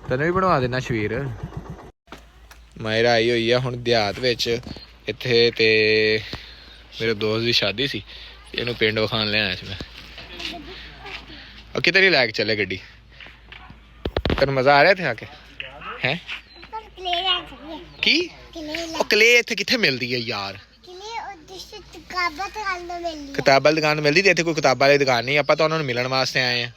ਤੈਨੂੰ ਵੀ ਬਣਵਾ ਦੇਣਾ ਸ਼ਵੀਰ। ਮਾਇਰਾ ਆਈ ਹੋਈ ਆ ਹੁਣ ਦਿਹਾਤ ਵਿੱਚ ਇੱਥੇ, ਤੇ ਮੇਰੇ ਦੋਸਤ ਦੀ ਸ਼ਾਦੀ ਸੀ, ਇਹਨੂੰ ਪਿੰਡ ਵਿਖਾਣ ਲੈ ਆਇਆ ਸੀ ਮੈਂ। ਕਿਤੇ ਨਹੀਂ ਲੈ ਕੇ ਚੱਲੇ ਗੱਡੀ? ਤੈਨੂੰ ਮਜ਼ਾ ਆ ਰਿਹਾ ਇੱਥੇ ਆ ਕੇ? ਹੈ ਕੀ? ਉਹ ਕਲੇ ਇੱਥੇ ਕਿੱਥੇ ਮਿਲਦੀ ਹੈ ਯਾਰ? ਕਿਤਾਬਾਂ ਦੀ ਦੁਕਾਨ ਮਿਲਦੀ, ਤੇ ਇੱਥੇ ਕੋਈ ਕਿਤਾਬਾਂ ਵਾਲੀ ਦੁਕਾਨ ਨਹੀਂ। ਆਪਾਂ ਤਾਂ ਉਹਨਾਂ ਨੂੰ ਮਿਲਣ ਵਾਸਤੇ ਆਏ ਆ।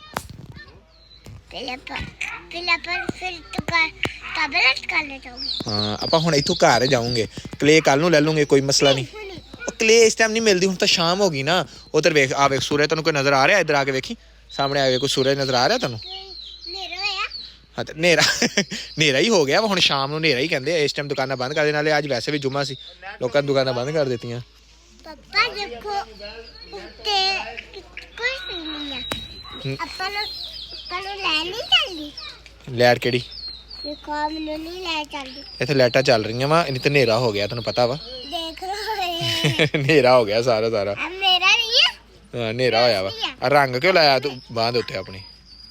ਹਾਂ, ਆਪਾਂ ਹੁਣ ਇੱਥੋਂ ਘਰ ਜਾਊਂਗੇ, ਕਲੇ ਕੱਲ ਨੂੰ ਲੈ ਲੂੰਗੇ, ਕੋਈ ਮਸਲਾ ਨਹੀਂ। ਉਹ ਕਲੇ ਇਸ ਟਾਈਮ ਨਹੀਂ ਮਿਲਦੀ, ਹੁਣ ਤਾਂ ਸ਼ਾਮ ਹੋ ਗਈ ਨਾ। ਉਧਰ ਵੇਖ, ਆ ਵੇਖ ਸੂਰਜ ਤੈਨੂੰ ਕੋਈ ਨਜ਼ਰ ਆ ਰਿਹਾ? ਇੱਧਰ ਆ ਕੇ ਵੇਖੀ, ਸਾਹਮਣੇ ਆ ਕੇ ਕੋਈ ਸੂਰਜ ਨਜ਼ਰ ਆ ਰਿਹਾ ਤੈਨੂੰ? ਹਾਂ, ਤੇ ਹਨੇਰਾ ਹੀ ਹੋ ਗਿਆ ਹੁਣ, ਸ਼ਾਮ ਨੂੰ ਹਨੇਰਾ ਹੀ ਕਹਿੰਦੇ ਆ। ਇਸ ਟਾਈਮ ਦੁਕਾਨਾਂ ਬੰਦ ਕਰ ਦੇ, ਨਾਲੇ ਅੱਜ ਵੈਸੇ ਵੀ ਜੁਮਾ ਸੀ, ਲੋਕਾਂ ਨੇ ਦੁਕਾਨਾਂ ਬੰਦ ਕਰ ਦਿੱਤੀਆਂ। ਪਾਪਾ ਦੇਖੋ ਉੱਤੇ ਕੁਝ ਨਹੀਂ ਹੈ। ਆਪਾਂ ਨੂੰ ਲੈ ਨਹੀਂ ਚੱਲਦੀ। ਲਾਈਟ ਕਿਹੜੀ? ਦੇਖੋ ਮੈਨੂੰ ਨਹੀਂ ਲੈ ਚੱਲਦੀ। ਇੱਥੇ ਲਾਈਟਾਂ ਚੱਲ ਰਹੀਆਂ ਵਾ, ਨਹੀਂ ਤੇ ਹਨੇਰਾ ਹੋ ਗਿਆ, ਤੈਨੂੰ ਪਤਾ ਵਾ। ਦੇਖ ਲੋ ਹਨੇਰਾ ਹੋ ਗਿਆ ਸਾਰਾ। ਮੇਰਾ ਨਹੀਂ ਹੈ। ਹਾਂ, ਹਨੇਰਾ ਹੋਇਆ ਵਾ। ਰੰਗ ਕਿਉਂ ਲਾਇਆ ਤੂੰ ਬਾਂਹ ਦੇ ਉੱਤੇ ਆਪਣੀ?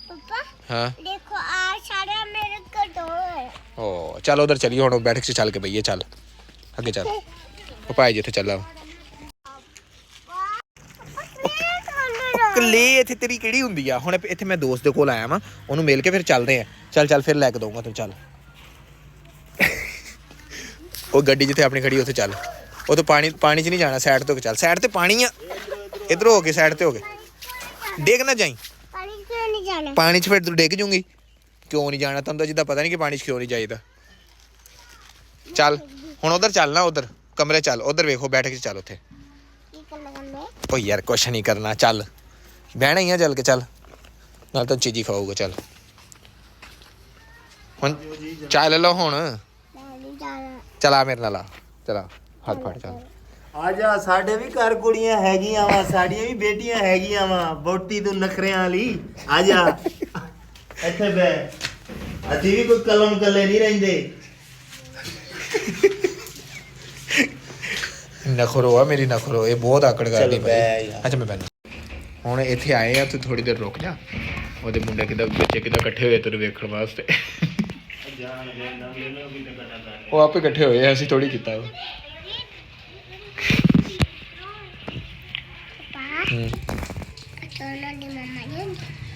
ਪਾਪਾ ਹਾਂ ਦੇਖੋ ਆ ਸਾਰਾ ਮੇਰੇ ਕੋਲ। ਓ ਚੱਲ ਉਧਰ ਚਲੀਏ ਹੁਣ, ਬੈਠਕ 'ਚ ਚੱਲ ਕੇ ਬਈਏ। ਚੱਲ ਅੱਗੇ ਚੱਲ, ਉਹ ਭਾਈ ਜਿੱਥੇ ਚੱਲਾ। ਕਲੇ ਇੱਥੇ ਤੇਰੀ ਕਿਹੜੀ ਹੁੰਦੀ ਆ? ਹੁਣ ਇੱਥੇ ਮੈਂ ਦੋਸਤ ਦੇ ਕੋਲ ਆਇਆ ਵਾਂ, ਉਹਨੂੰ ਮਿਲ ਕੇ ਫਿਰ ਚੱਲਦੇ ਆ। ਚੱਲ ਫਿਰ ਲੈ ਕੇ ਦਊਂਗਾ ਤੂੰ। ਚੱਲ ਉਹ ਗੱਡੀ ਜਿੱਥੇ ਆਪਣੀ ਖੜੀ ਉੱਥੇ ਚੱਲ। ਉਹ ਤੋਂ ਪਾਣੀ 'ਚ ਨਹੀਂ ਜਾਣਾ, ਸਾਈਡ ਤੋਂ ਚੱਲ। ਸਾਈਡ ਤੇ ਪਾਣੀ ਆ, ਇੱਧਰ ਹੋ ਕੇ ਸਾਈਡ ਤੇ ਹੋ ਕੇ। ਡਿੱਗ ਨਾ ਜਾਈ ਪਾਣੀ ਕਿਉਂ ਨਹੀਂ ਜਾਣਾ? ਪਾਣੀ 'ਚ ਫਿਰ ਤੂੰ ਡਿੱਗ ਜੂੰਗੀ। ਕਿਉਂ ਨਹੀਂ ਜਾਣਾ? ਤੁਹਾਨੂੰ ਤਾਂ ਜਿੱਦਾਂ ਪਤਾ ਨਹੀਂ ਕਿ ਪਾਣੀ 'ਚ ਕਿਉਂ ਨਹੀਂ ਜਾਈਦਾ। ਚੱਲ ਹੁਣ ਉਧਰ ਚੱਲ ਨਾ, ਉਧਰ ਕਮਰੇ ਚੱਲ, ਉਧਰ ਵੇਖੋ ਬੈਠਕ 'ਚ ਚੱਲ ਉੱਥੇ। ਕੀ ਕਰਨਾ ਕਰਨਾ? ਓ ਯਾਰ ਕੁਛ ਨਹੀਂ ਕਰਨਾ, ਚੱਲ ਬਹਿਣਾ ਹੀ ਆ, ਚੱਲ ਕੇ ਚੱਲ, ਨਾਲ ਤਾਂ ਚੀਜ਼ੀ ਖਾਊਗਾ। ਚੱਲ ਹੁਣ ਚਾਹ ਲੈ ਲਓ ਹੁਣ। ਨਹੀਂ ਜਾਣਾ। ਚਲਾ ਮੇਰੇ ਨਾਲ ਆ, ਚਲਾ ਹੱਥ ਫੜ। ਚੱਲ ਆ ਜਾ, ਸਾਡੇ ਵੀ ਘਰ ਕੁੜੀਆਂ ਹੈਗੀਆਂ ਵਾ, ਸਾਡੀਆਂ ਵੀ ਬੇਟੀਆਂ ਹੈਗੀਆਂ ਵਾ। ਬੋਟੀ ਤੂੰ ਨਖਰਿਆਂ ਵਾਲੀ, ਆ ਜਾ ਇੱਥੇ ਬਹਿ। ਅਸੀਂ ਵੀ ਕੋਈ ਕਲਮ ਕੱਲੇ ਨਹੀਂ ਰਹਿੰਦੇ। ਨਖਰੋ ਆ ਮੇਰੀ, ਨਖਰੋ। ਇਹ ਬਹੁਤ ਆਕੜ ਕਰਦੀ ਚੱਲ ਬਹਿ ਯਾਰ। ਅੱਛਾ ਮੈਂ ਬੈਠਾ। ਹੁਣ ਇੱਥੇ ਆਏ ਆ, ਤੂੰ ਥੋੜੀ ਦੇਰ ਰੁਕ ਜਾ। ਉਹਦੇ ਮੁੰਡੇ ਕਿੱਦਾਂ, ਬੱਚੇ ਕਿੱਦਾਂ ਇਕੱਠੇ ਹੋਏ ਤੈਨੂੰ ਵੇਖਣ ਵਾਸਤੇ। ਉਹ ਆਪੇ ਇਕੱਠੇ ਹੋਏ ਆ, ਅਸੀਂ ਥੋੜੀ ਕੀਤਾ ਵਾ।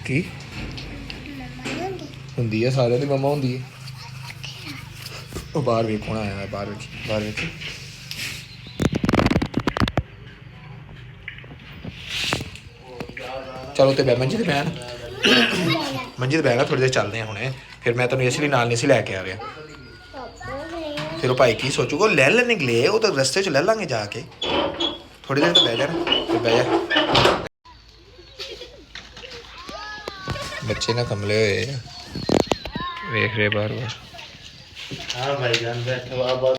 ਕੀ ਹੁੰਦੀ ਆ? ਸਾਰਿਆਂ ਦੀ ਮੰਮਾ ਹੁੰਦੀ ਹੈ। ਉਹ ਬਾਹਰ ਵੇਖ ਕੌਣ ਆਇਆ, ਬਾਹਰ ਵੇਖ। ਚਲੋ ਤੇ ਬੈ ਮੰਜੀ ਤੇ ਬੈਣ, ਮੰਜੀ ਤੇ ਬੈਣਾ। ਥੋੜੀ ਦੇਰ ਚੱਲਦੇ ਆ ਹੁਣੇ। ਫਿਰ ਮੈਂ ਤੈਨੂੰ ਇਸ ਲਈ ਨਾਲ ਨਹੀਂ ਸੀ ਲੈ ਕੇ ਆ ਰਿਹਾ। ਫਿਰ ਉਹ ਭਾਈ ਕੀ ਸੋਚੂਗਾ? ਲੈ ਲੈਣੇ ਗਲੇ, ਉਹ ਤਾਂ ਰਸਤੇ 'ਚ ਲੈ ਲਾਂਗੇ ਜਾ ਕੇ। ਥੋੜੀ ਦੇਰ ਤਾਂ ਬਹਿ ਜਾ ਨਾ, ਤੇ ਬਹਿ ਜਾ। ਬੱਚੇ ਨਾ ਕਮਲੇ ਹੋਏ ਆ, ਵੇਖ ਰਹੇ ਬਾਰ। हाँ भाईजान बैठो आप।